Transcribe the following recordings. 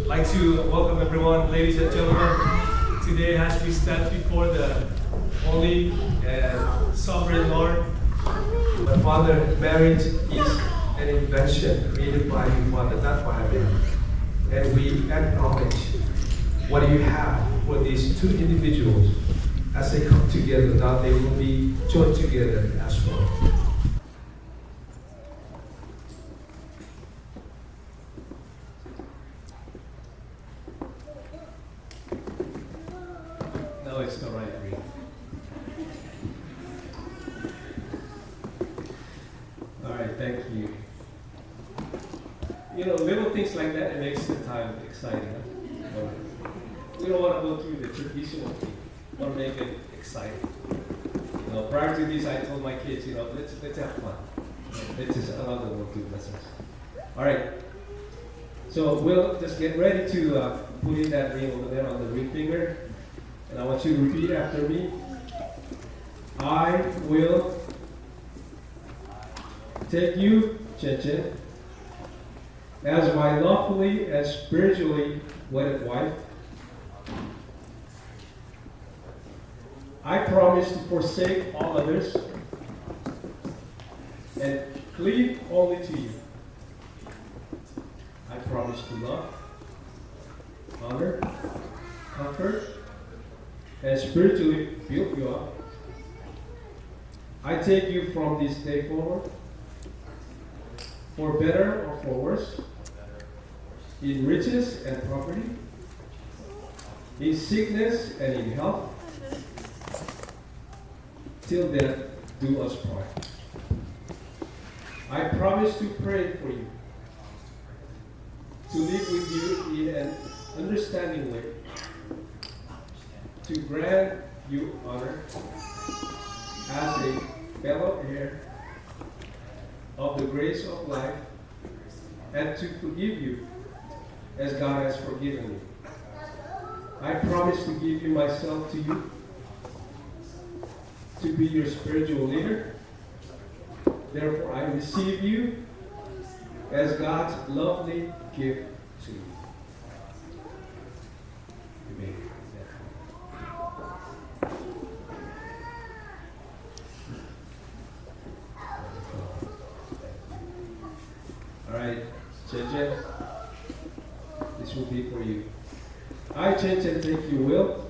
I'd like to welcome everyone, ladies and gentlemen. Today as we stand before the holy and sovereign Lord, my father, marriage is an invention created by your father, not by a man. And we acknowledge what you have for these two individuals as they come together. Now they will be joined together as one. No, it's the right ring. All right, thank you. You know, little things like that, it makes the time exciting. Huh? We don't want to go through the traditional thing. We want to make it exciting. You know, prior to this, I told my kids, let's have fun. Let's just allow the Lord to bless us. All right. So we'll just get ready to put in that ring over there on the ring finger. And I want you to repeat after me. I will take you, Chen Chen, as my lawfully and spiritually wedded wife. I promise to forsake all others and cleave only to you. I promise to love, honor, comfort, and spiritually build you up. I take you from this day forward, for better or for worse, in riches and property, in sickness and in health, till death do us part. I promise to pray for you, to live with you in an understanding way, to grant you honor as a fellow heir of the grace of life, and to forgive you as God has forgiven you. I promise to give you myself to you, to be your spiritual leader. Therefore, I receive you as God's lovely gift to you. You may be All right, Chen Chen, this will be for you. I, Chen Chen, take you will.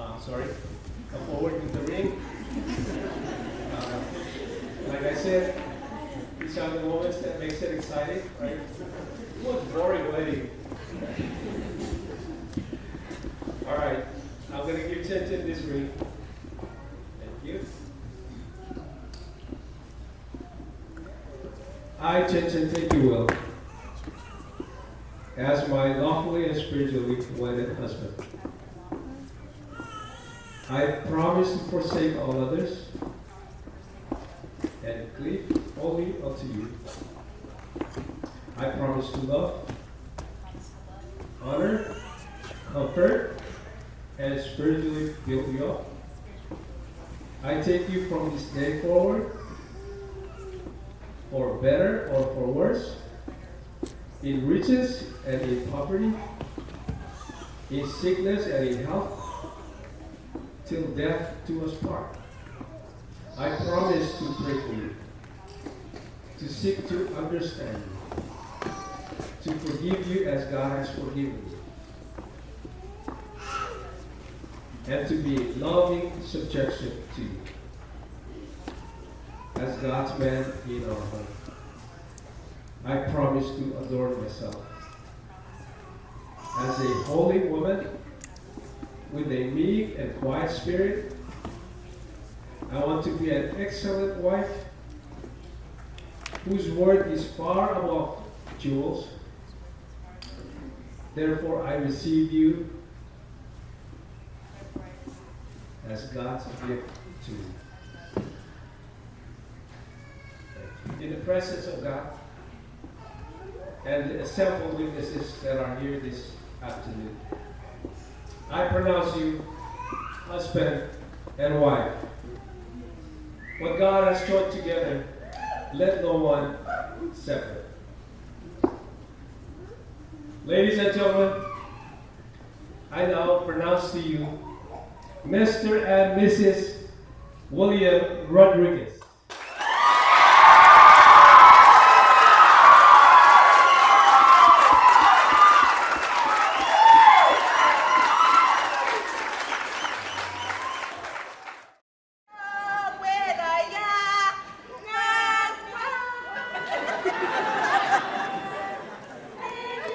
Come forward with the ring. Like I said, these are the moments that makes it exciting, right? What a boring wedding. All right, I'm going to give Chen Chen this ring. Thank you. I, Chen Chen, take you will, as my lawfully and spiritually wedded husband. I promise to forsake all others and cleave only unto you. I promise to love, honor, comfort, and spiritually build you up. I take you from this day forward, for better or for worse, in riches and in poverty, in sickness and in health, till death do us part. I promise to pray for you, to seek to understand you, to forgive you as God has forgiven you, and to be in loving subjection to you, as God's man in our home. I promise to adorn myself as a holy woman with a meek and quiet spirit. I want to be an excellent wife whose worth is far above jewels. Therefore, I receive you as God's gift to you. In the presence of God and the assembled witnesses that are here this afternoon, I pronounce you husband and wife. What God has joined together, let no one separate. Ladies and gentlemen, I now pronounce to you Mr. and Mrs. William Rodriguez.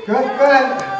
Good, good.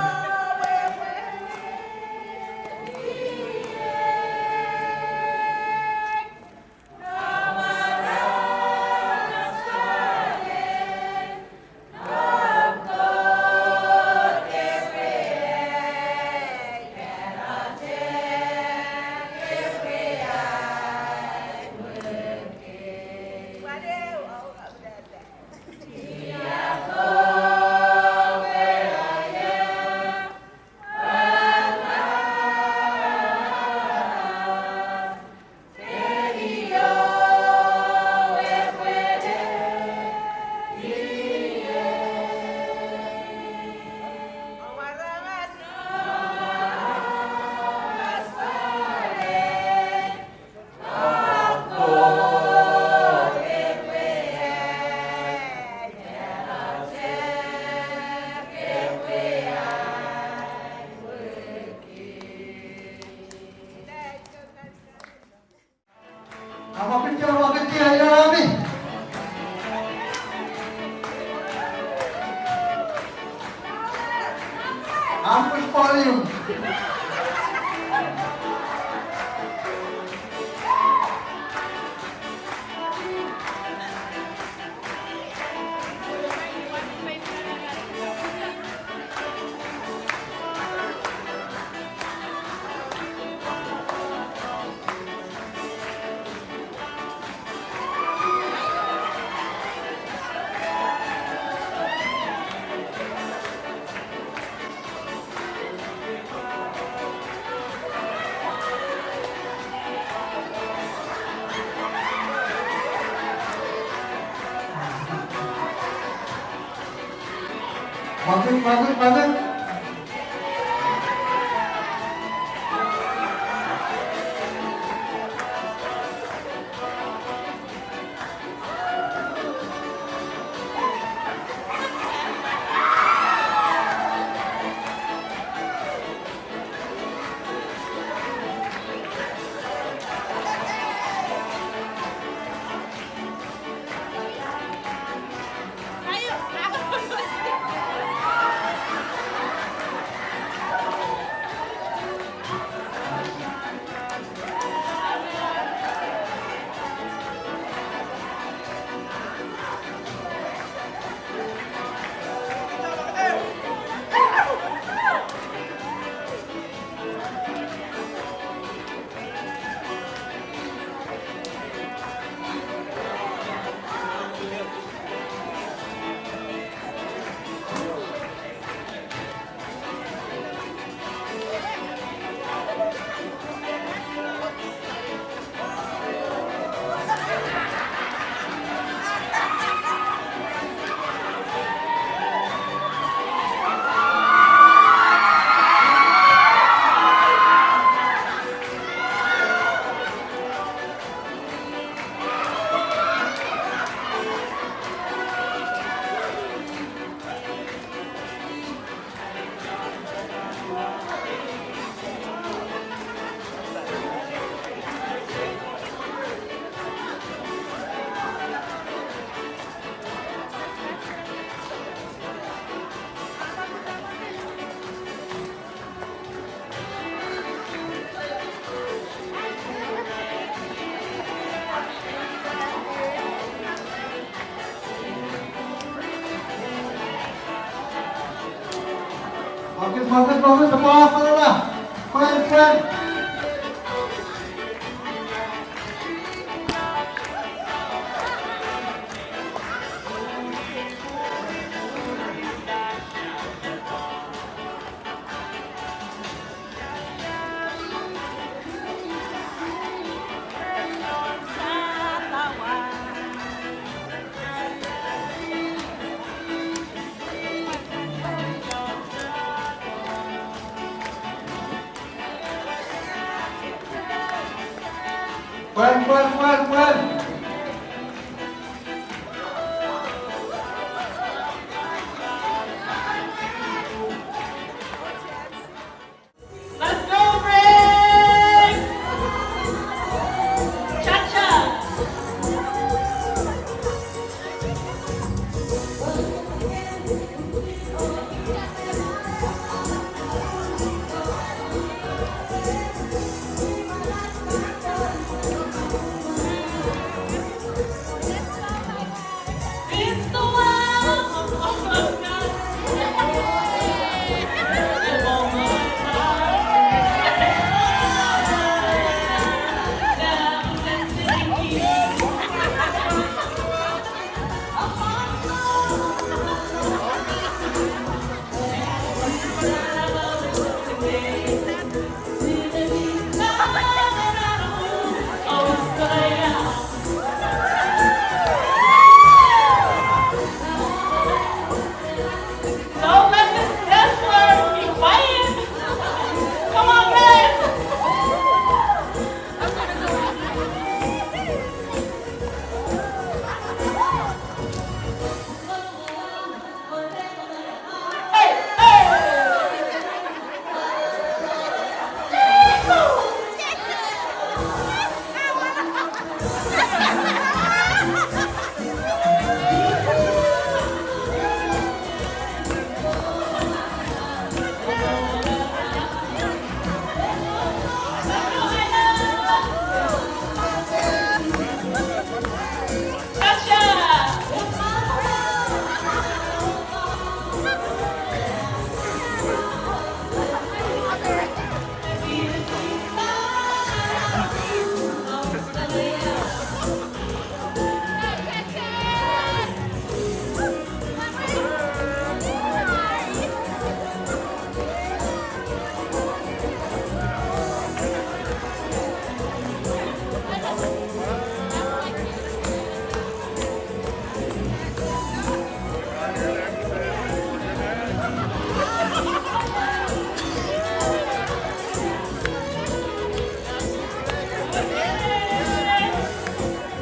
Awak kecil aja Rami. Ambil volume. Bagus. Bagus, semua saudara. Keren. Puan. Let's go, Frank! Cha-cha! It's the one! Oh my God! Of all my life. Now let's sing. Don't let this wrestler be quiet. Come on, guys. Hey,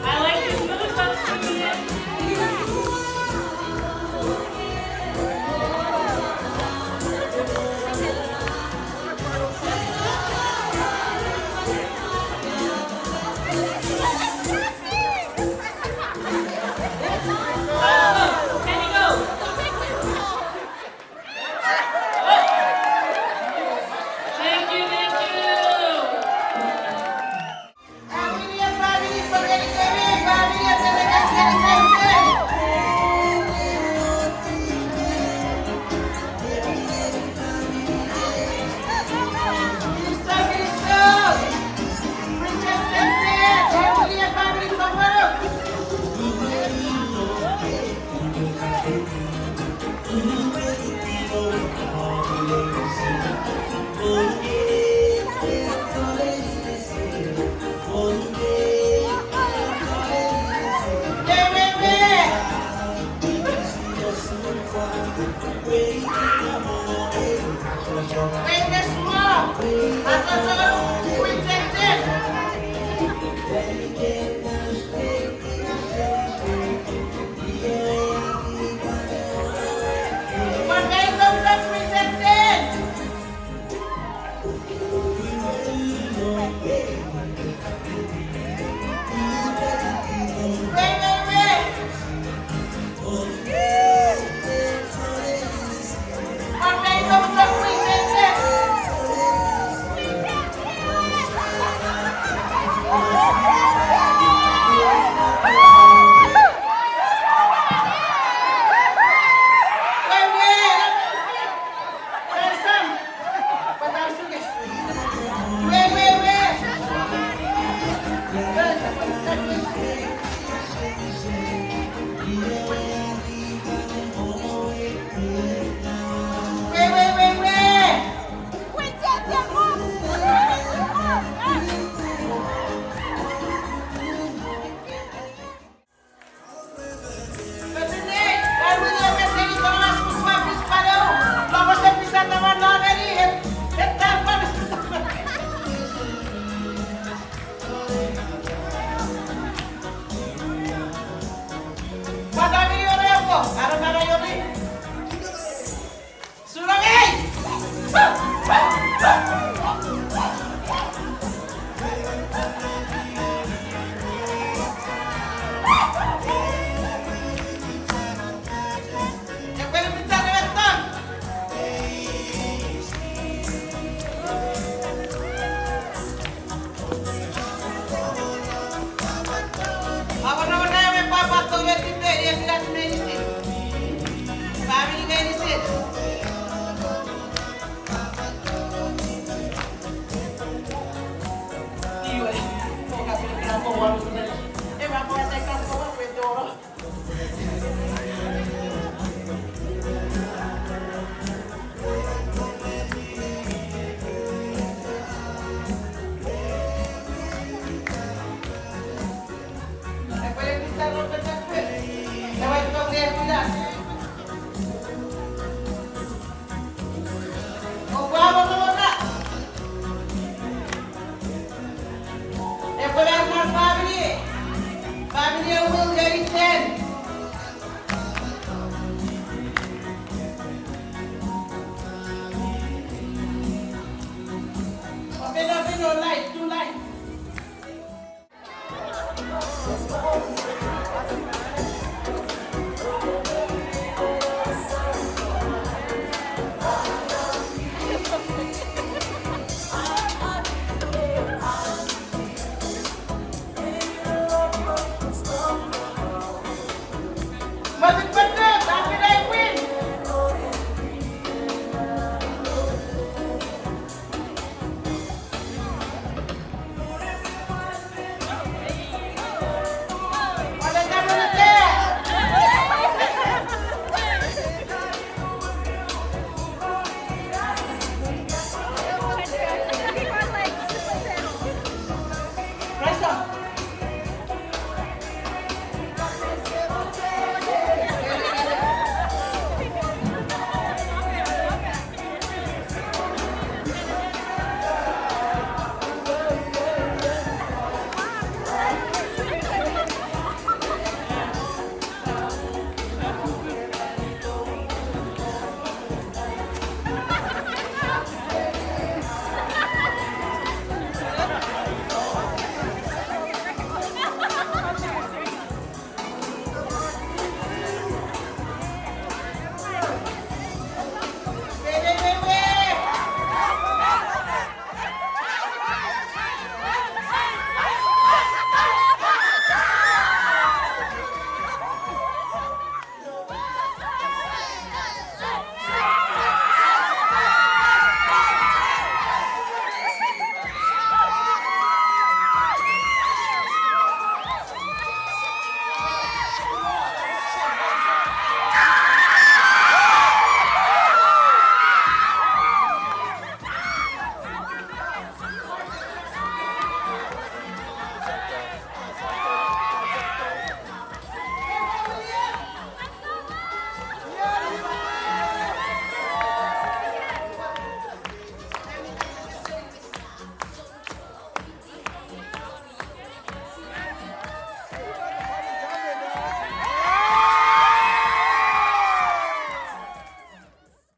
I like these moves I'm seeing. Oh, can you go? Thank you, thank you. Wait, there's more!